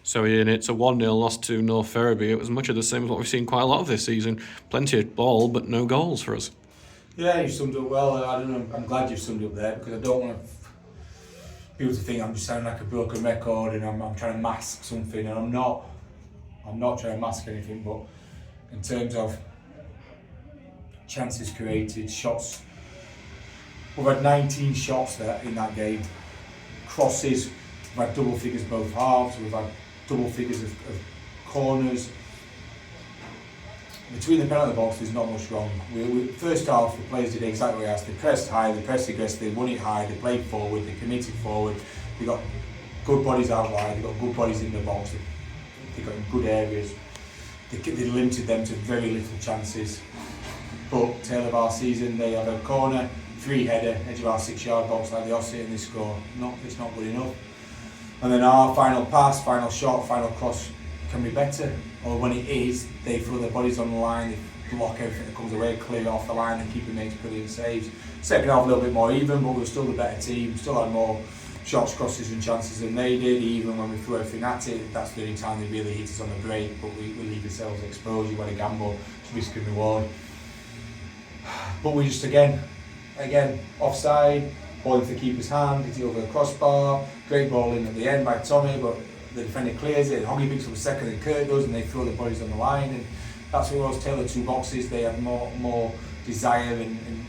So Ian, it's a 1-0 loss to North Ferriby. It was much of the same as what we've seen quite a lot of this season. Plenty of ball, but no goals for us. Yeah, you summed up well. I don't know. I'm glad you've summed up there because I don't want people to think I'm just sounding like a broken record and I'm trying to mask something, and I'm not. I'm not trying to mask anything, but in terms of chances created, shots, we've had 19 shots there in that game. Crosses, we've had double figures both halves. We've had double figures of corners. Between the penalty box, there's not much wrong. First half, the players did exactly what I asked. They pressed high, they pressed aggressive, they won it high, they played forward, they committed forward. They got good bodies out wide, they got good bodies in the box, they got in good areas. They limited them to very little chances. But tail of our season, they have a corner, free header, edge of our 6-yard box like the Aussie, and they score. It's not good enough. And then our final pass, final shot, final cross can be better. Or when it is, they throw their bodies on the line, they block everything that comes away, clear it off the line, and keeper makes brilliant saves. Second half a little bit more even, but we were still the better team, still had more shots, crosses and chances than they did. Even when we threw everything at it, that's the only time they really hit us on the break, but we leave ourselves exposed. You want to gamble, it's risk and reward. But we just again, offside, ball into the keeper's hand, it's over the crossbar, great ball in at the end by Tommy, but the defender clears it, Hoggy picks up a second and Kurt does, and they throw their bodies on the line, and that's what was tailored two boxes. They have more desire and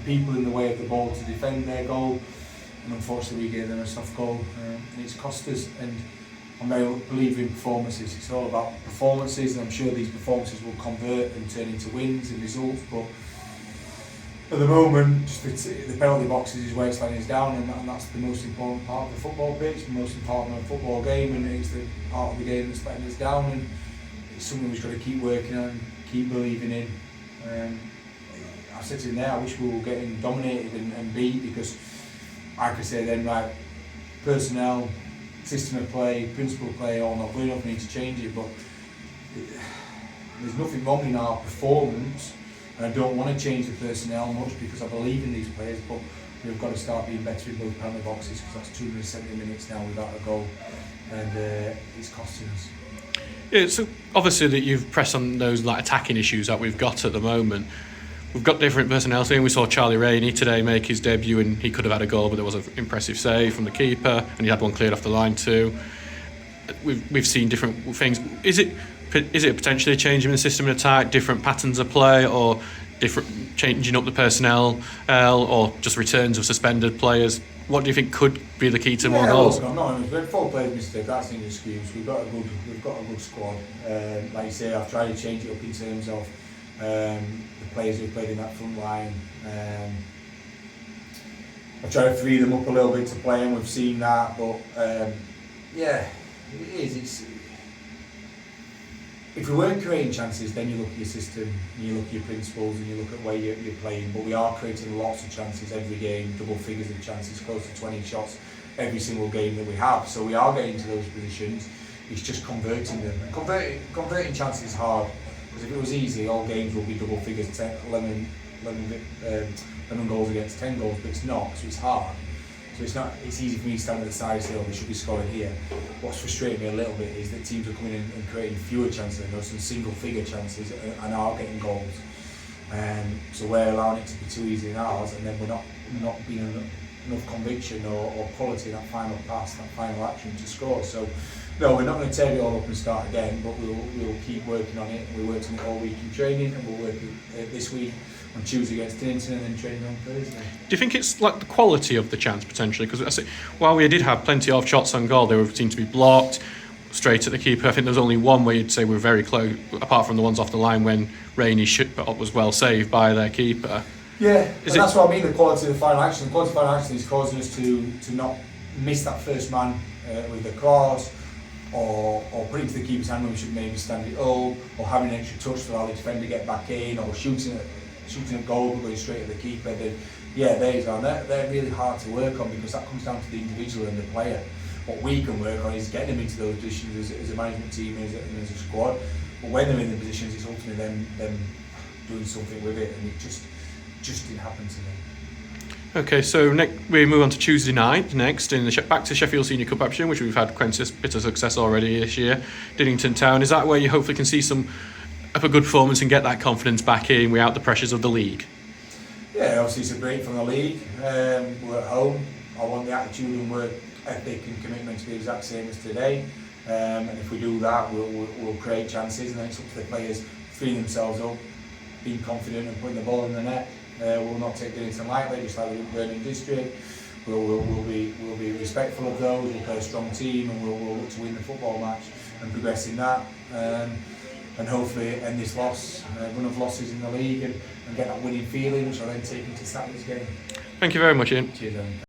people in the way of the ball to defend their goal, and unfortunately we gave them a soft goal, and it's cost us. And I'm very believer in performances. It's all about performances, and I'm sure these performances will convert and turn into wins and results, but at the moment, just the penalty boxes is where it's letting us down, and that's the most important part of the football pitch, the most important football game, and it's the part of the game that's letting us down, and it's something we've got to keep working on, keep believing in. I said in there, I wish we were getting dominated and beat, because I could say then, right, personnel, system of play, principle of play, all not good enough, we need to change it, but there's nothing wrong in our performance. And I don't want to change the personnel much because I believe in these players, but we've got to start being better in both penalty boxes, because that's 270 minutes now without a goal, and it's costing us. Yeah, so obviously that you've pressed on those like attacking issues that we've got at the moment. We've got different personnel. So we saw Charlie Rainey today make his debut, and he could have had a goal, but there was an impressive save from the keeper, and he had one cleared off the line too. We've seen different things. Is it potentially a change in the system of attack, different patterns of play, or different changing up the personnel, or just returns of suspended players? What do you think could be the key to more goals? Look, I'm not. We've had 4 players mistake. That's an excuse. We've got a good squad. Like you say, I've tried to change it up in terms of the players who played in that front line. I've tried to free them up a little bit to play, and we've seen that. But yeah, it is. If we weren't creating chances, then you look at your system, and you look at your principles, and you look at where you're playing. But we are creating lots of chances every game, double figures of chances, close to 20 shots every single game that we have. So we are getting to those positions. It's just converting them. And converting chances is hard, because if it was easy, all games would be double figures, 11 goals against 10 goals. But it's not, so it's hard. So it's easy for me to stand at the side and say, oh, we should be scoring here. What's frustrating me a little bit is that teams are coming in and creating fewer chances than us, and single figure chances, and are getting goals. So we're allowing it to be too easy in ours, and then we're not being enough conviction or quality in that final pass, that final action to score. So no, we're not going to tear it all up and start again, but we'll keep working on it. We worked on it all week in training, and we'll work it this week on Tuesday against Dinnington, and then training on Thursday. Do you think it's like the quality of the chance potentially? Because while we did have plenty of shots on goal, they seemed to be blocked straight at the keeper. I think there was only one where you'd say we're very close, apart from the ones off the line when Rainey was well saved by their keeper. Yeah, that's what I mean, the quality of the final action. The quality of the final action is causing us to not miss that first man with the cross, or put it to the keeper's hand when we should maybe stand it up, or having an extra touch to allow the defender to get back in, or shooting a goal but going straight at the keeper. Then, yeah, they're really hard to work on, because that comes down to the individual and the player. What we can work on is getting them into those positions as a management team and as a squad. But when they're in the positions, it's ultimately them doing something with it, and it just didn't happen to me. Okay, so we move on to Tuesday night next in the back to Sheffield Senior Cup action, which we've had quite a bit of success already this year. Dinnington Town, is that where you hopefully can see some of a good performance and get that confidence back in without the pressures of the league? Yeah, obviously it's a break from the league. We're at home. I want the attitude and work ethic and commitment to be the exact same as today. And if we do that, we'll create chances, and then it's up to the players freeing themselves up, being confident and putting the ball in the net. We'll not take Dinnington lightly, just like we did Birmingham District. We'll be respectful of those. We'll play a strong team, and we'll look to win the football match and progress in that. And hopefully end this run of losses in the league and get that winning feeling, which I'll then take into Saturday's game. Thank you very much, Ian. Cheers, Ian.